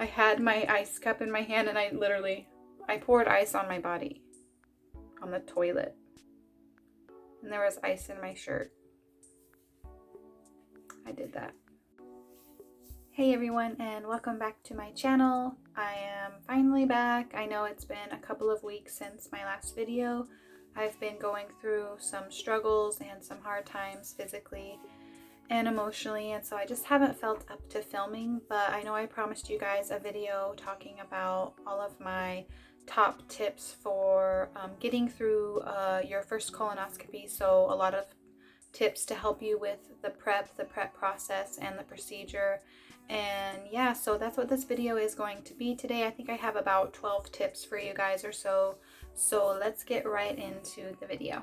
I had my ice cup in my hand and I poured ice on my body on the toilet. And there was ice in my shirt. I did that. Hey everyone, and welcome back to my channel. I am finally back. I know it's been a couple of weeks since my last video. I've been going through some struggles and some hard times physically and emotionally, and so I just haven't felt up to filming, but I know I promised you guys a video talking about all of my top tips for getting through your first colonoscopy. So a lot of tips to help you with the prep process and the procedure. And yeah, so that's what this video is going to be today. I think I have about 12 tips for you guys or so. So let's get right into the video.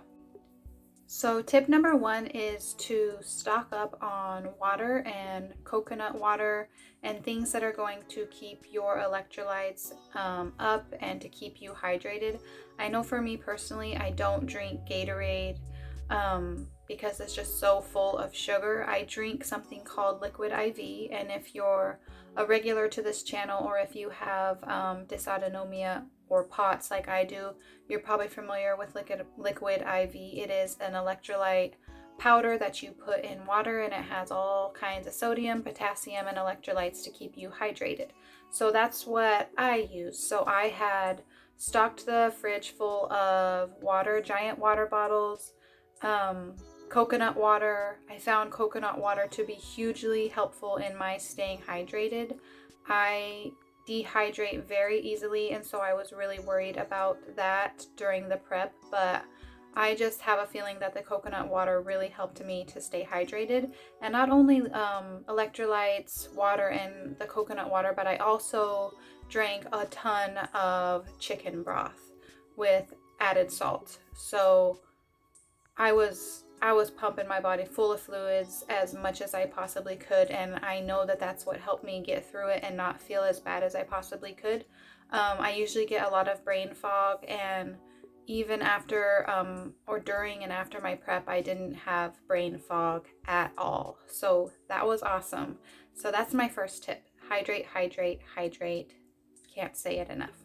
So tip number one is to stock up on water and coconut water and things that are going to keep your electrolytes up and to keep you hydrated. I know for me personally, I don't drink Gatorade because it's just so full of sugar. I drink something called liquid IV, and if you're a regular to this channel or if you have dysautonomia or POTS like I do, you're probably familiar with liquid IV. It is an electrolyte powder that you put in water, and it has all kinds of sodium, potassium, and electrolytes to keep you hydrated. So that's what I use. So I had stocked the fridge full of water, giant water bottles, coconut water. I found coconut water to be hugely helpful in my staying hydrated. I dehydrate very easily, and so I was really worried about that during the prep, but I just have a feeling that the coconut water really helped me to stay hydrated. And not only electrolytes, water, and the coconut water, but I also drank a ton of chicken broth with added salt. So I was pumping my body full of fluids as much as I possibly could, and I know that that's what helped me get through it and not feel as bad as I possibly could. I usually get a lot of brain fog, and even after or during and after my prep, I didn't have brain fog at all. So that was awesome. So that's my first tip. Hydrate, hydrate, hydrate. Can't say it enough.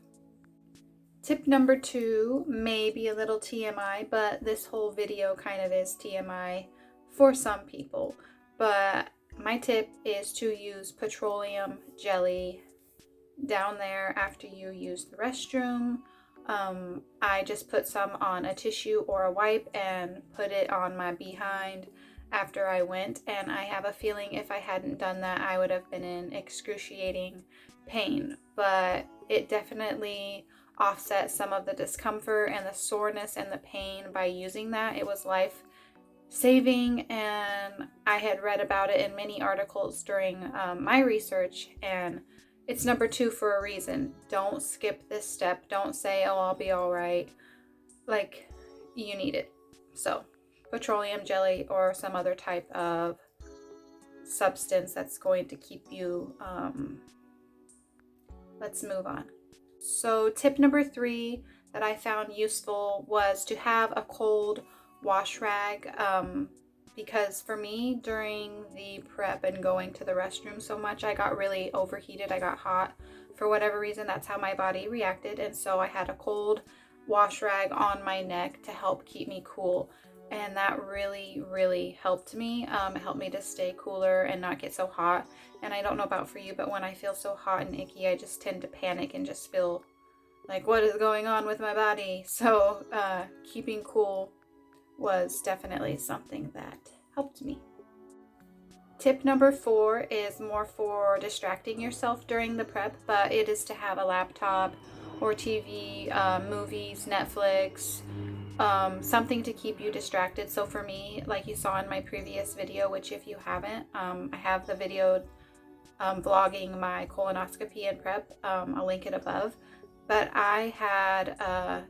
Tip number two may be a little TMI, but this whole video kind of is TMI for some people. But my tip is to use petroleum jelly down there after you use the restroom. I just put some on a tissue or a wipe and put it on my behind after I went, and I have a feeling if I hadn't done that, I would have been in excruciating pain. But it definitely offset some of the discomfort and the soreness and the pain by using that. It was life-saving, and I had read about it in many articles during my research, and it's number two for a reason. Don't skip this step. Don't say, oh, I'll be all right. Like, you need it. So petroleum jelly or some other type of substance that's going to keep you let's move on. So tip number three that I found useful was to have a cold wash rag, because for me during the prep and going to the restroom so much, I got really overheated. I got hot for whatever reason. That's how my body reacted, and so I had a cold wash rag on my neck to help keep me cool, and that really helped me. It helped me to stay cooler and not get so hot. And I don't know about for you, but when I feel so hot and icky, I just tend to panic and just feel like, what is going on with my body? So keeping cool was definitely something that helped me. Tip number four is more for distracting yourself during the prep, but it is to have a laptop or TV, movies, Netflix, something to keep you distracted. So for me, like you saw in my previous video, which if you haven't, I have the video vlogging my colonoscopy and prep. I'll link it above. But I had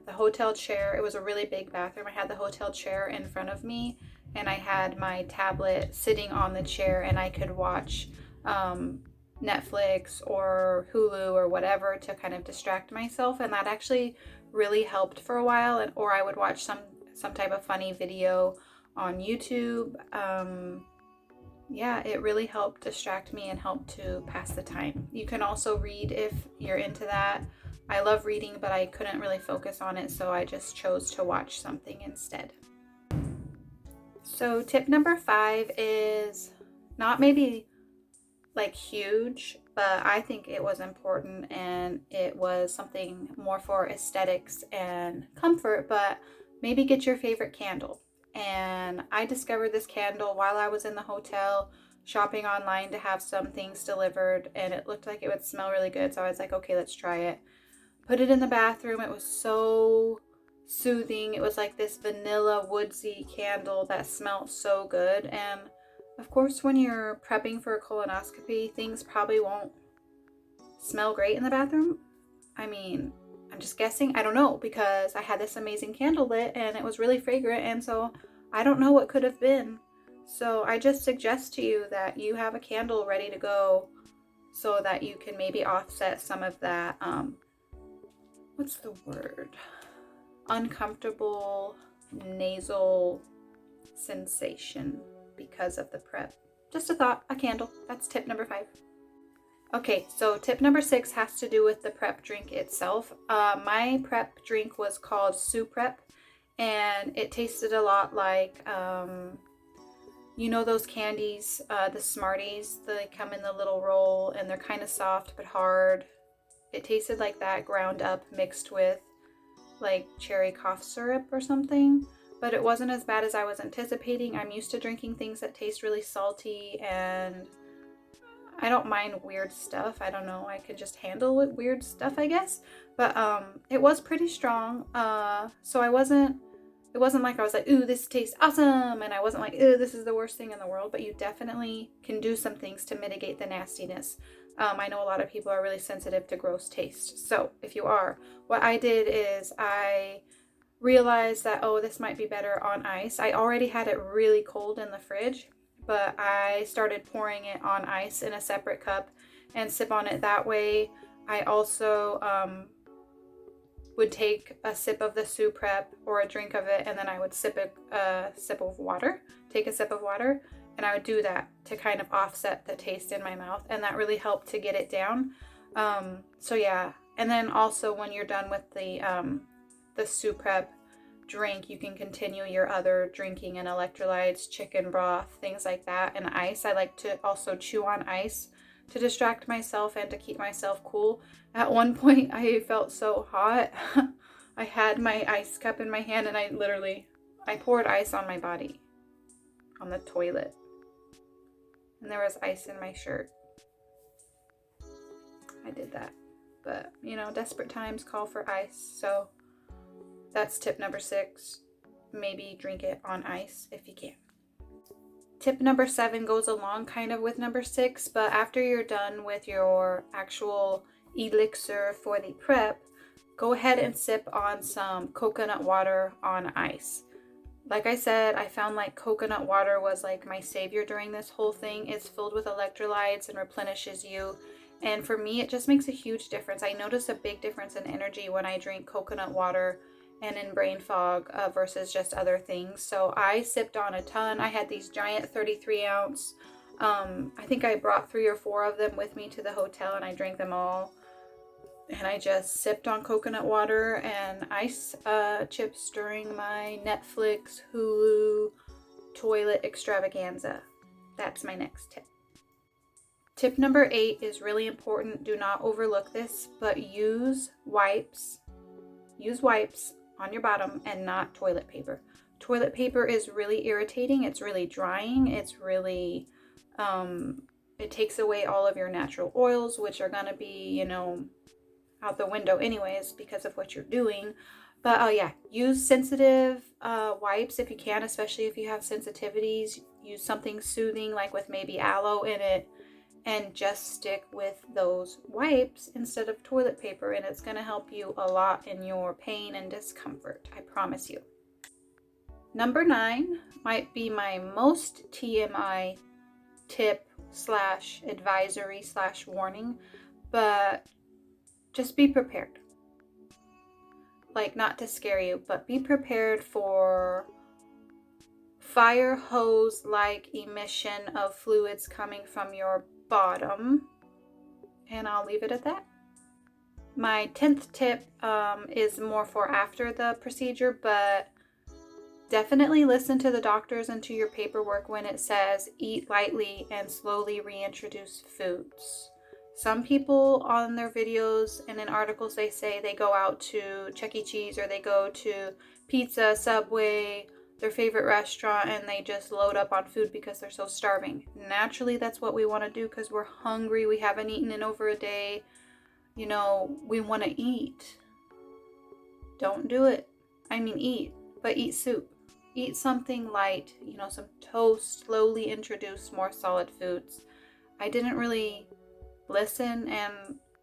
the hotel chair. It was a really big bathroom. I had the hotel chair in front of me, and I had my tablet sitting on the chair, and I could watch Netflix or Hulu or whatever to kind of distract myself, and that actually really helped for a while. Or I would watch some type of funny video on YouTube. yeah, it really helped distract me and help to pass the time. You can also read if you're into that. I love reading, but I couldn't really focus on it, so I just chose to watch something instead. So tip number 5 is not maybe like huge, but I think it was important, and it was something more for aesthetics and comfort, but maybe get your favorite candle. And I discovered this candle while I was in the hotel shopping online to have some things delivered, and it looked like it would smell really good, so I was like, okay, let's try it. Put it in the bathroom. It was so soothing. It was like this vanilla woodsy candle that smelled so good. And of course, when you're prepping for a colonoscopy, things probably won't smell great in the bathroom. I mean, I'm just guessing. I don't know, because I had this amazing candle lit and it was really fragrant, and so I don't know what could have been. So I just suggest to you that you have a candle ready to go so that you can maybe offset some of that what's the word? Uncomfortable nasal sensation because of the prep. Just a thought, a candle. That's tip number 5. Okay, so tip number 6 has to do with the prep drink itself. My prep drink was called Soup Prep, and it tasted a lot like, you know those candies, the Smarties, they come in the little roll and they're kind of soft but hard. It tasted like that ground up mixed with like cherry cough syrup or something, but it wasn't as bad as I was anticipating. I'm used to drinking things that taste really salty, and I don't mind weird stuff. I don't know, I could just handle with weird stuff, I guess. But it was pretty strong. So it wasn't like I was like, ooh, this tastes awesome, and I wasn't like, ooh, this is the worst thing in the world. But you definitely can do some things to mitigate the nastiness. I know a lot of people are really sensitive to gross taste. So if you are, what I did is I realized that, oh, this might be better on ice. I already had it really cold in the fridge, but I started pouring it on ice in a separate cup and sip on it that way. I also would take a sip of the soup prep or a drink of it, and then I would take a sip of water, and I would do that to kind of offset the taste in my mouth, and that really helped to get it down. So yeah, and then also when you're done with the soup prep drink, you can continue your other drinking and electrolytes, chicken broth, things like that, and ice. I like to also chew on ice to distract myself and to keep myself cool. At one point, I felt so hot. I had my ice cup in my hand, and I poured ice on my body on the toilet. And there was ice in my shirt. I did that. But, you know, desperate times call for ice. So that's tip number 6. Maybe drink it on ice if you can. Tip number 7 goes along kind of with number 6, but after you're done with your actual elixir for the prep, go ahead and sip on some coconut water on ice. Like I said, I found like coconut water was like my savior during this whole thing. It's filled with electrolytes and replenishes you. And for me, it just makes a huge difference. I notice a big difference in energy when I drink coconut water and in brain fog versus just other things. So I sipped on a ton. I had these giant 33 ounce. I think I brought 3 or 4 of them with me to the hotel, and I drank them all. And I just sipped on coconut water and ice chips during my Netflix, Hulu, toilet extravaganza. That's my next tip. Tip number 8 is really important. Do not overlook this, but use wipes. Use wipes on your bottom and not toilet paper. Toilet paper is really irritating. It's really drying. It's really, it takes away all of your natural oils, which are going to be, you know, out the window anyways because of what you're doing. But yeah, use sensitive wipes if you can, especially if you have sensitivities. Use something soothing like with maybe aloe in it, and just stick with those wipes instead of toilet paper, and it's going to help you a lot in your pain and discomfort, I promise you. Number 9 might be my most TMI tip / advisory / warning, but just be prepared. Like, not to scare you, but be prepared for fire hose-like emission of fluids coming from your bottom. And I'll leave it at that. My 10th tip is more for after the procedure, but definitely listen to the doctors and to your paperwork when it says eat lightly and slowly reintroduce foods. Some people on their videos and in articles, they say they go out to Chuck E. Cheese or they go to Pizza, Subway, their favorite restaurant, and they just load up on food because they're so starving. Naturally, that's what we want to do because we're hungry. We haven't eaten in over a day. You know, we want to eat. Don't do it. I mean, eat, but eat soup. Eat something light, you know, some toast, slowly introduce more solid foods. I didn't really listen, and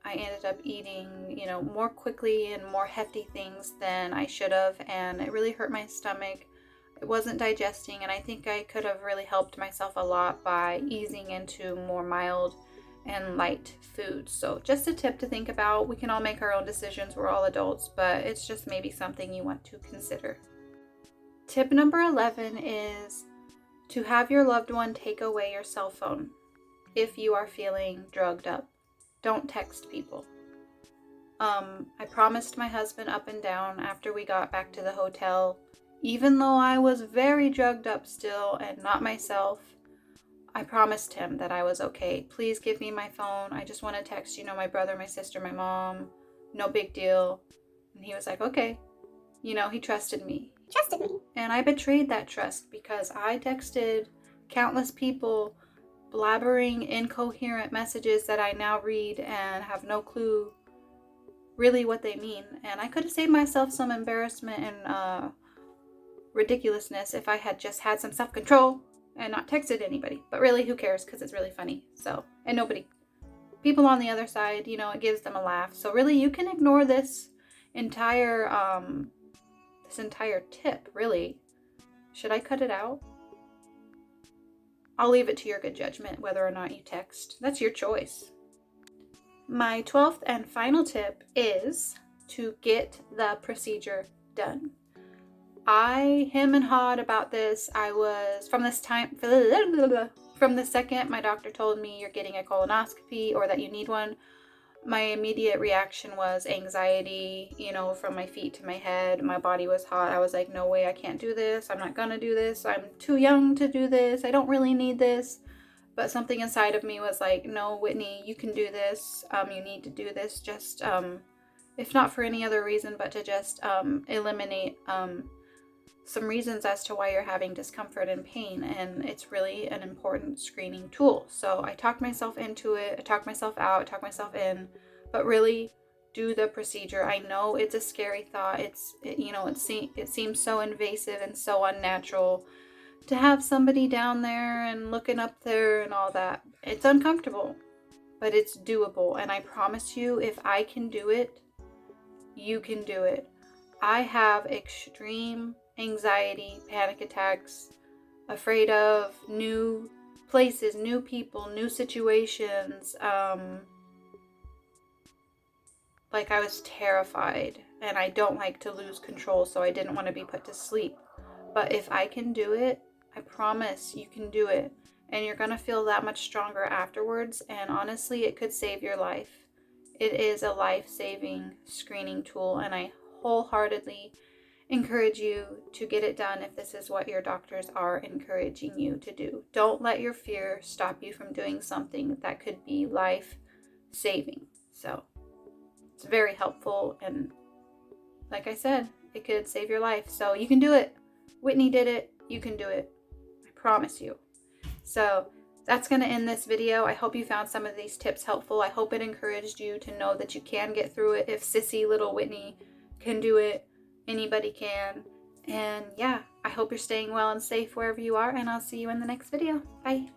I ended up eating, you know, more quickly and more hefty things than I should have, and it really hurt my stomach. It wasn't digesting, and I think I could have really helped myself a lot by easing into more mild and light foods. So just a tip to think about. We can all make our own decisions. We're all adults, but it's just maybe something you want to consider. Tip number 11 is to have your loved one take away your cell phone if you are feeling drugged up. Don't text people. I promised my husband up and down after we got back to the hotel, even though I was very drugged up still and not myself, I promised him that I was okay. Please give me my phone. I just want to text, you know, my brother, my sister, my mom. No big deal. And he was like, okay. You know, he trusted me. And I betrayed that trust because I texted countless people blabbering incoherent messages that I now read and have no clue really what they mean. And I could have saved myself some embarrassment and ridiculousness if I had just had some self-control and not texted anybody. But really, who cares? Because it's really funny. So, and people on the other side, you know, it gives them a laugh. So really, you can ignore this entire tip, really. Should I cut it out? I'll leave it to your good judgment whether or not you text. That's your choice. My 12th and final tip is to get the procedure done. I hem and hawed about this. I was, from the second my doctor told me you're getting a colonoscopy or that you need one, my immediate reaction was anxiety, you know, from my feet to my head. My body was hot. I was like, no way, I can't do this. I'm not gonna do this. I'm too young to do this. I don't really need this. But something inside of me was like, no, Whitney, you can do this. You need to do this. Just, if not for any other reason, but to just eliminate some reasons as to why you're having discomfort and pain, and it's really an important screening tool. So I talked myself into it, I talked myself out, I talked myself in, but really do the procedure. I know it's a scary thought. It seems so invasive and so unnatural to have somebody down there and looking up there and all that. It's uncomfortable, but it's doable, and I promise you, if I can do it, you can do it. I have extreme anxiety, panic attacks, afraid of new places, new people, new situations. Like I was terrified, and I don't like to lose control, so I didn't want to be put to sleep. But if I can do it, I promise you can do it, and you're gonna feel that much stronger afterwards, and honestly, it could save your life. It is a life-saving screening tool, and I wholeheartedly encourage you to get it done if this is what your doctors are encouraging you to do. Don't let your fear stop you from doing something that could be life-saving. So it's very helpful, and like I said, it could save your life. So you can do it. Whitney did it. You can do it. I promise you. So that's going to end this video. I hope you found some of these tips helpful. I hope it encouraged you to know that you can get through it. If sissy little Whitney can do it, anybody can. And yeah, I hope you're staying well and safe wherever you are, and I'll see you in the next video. Bye.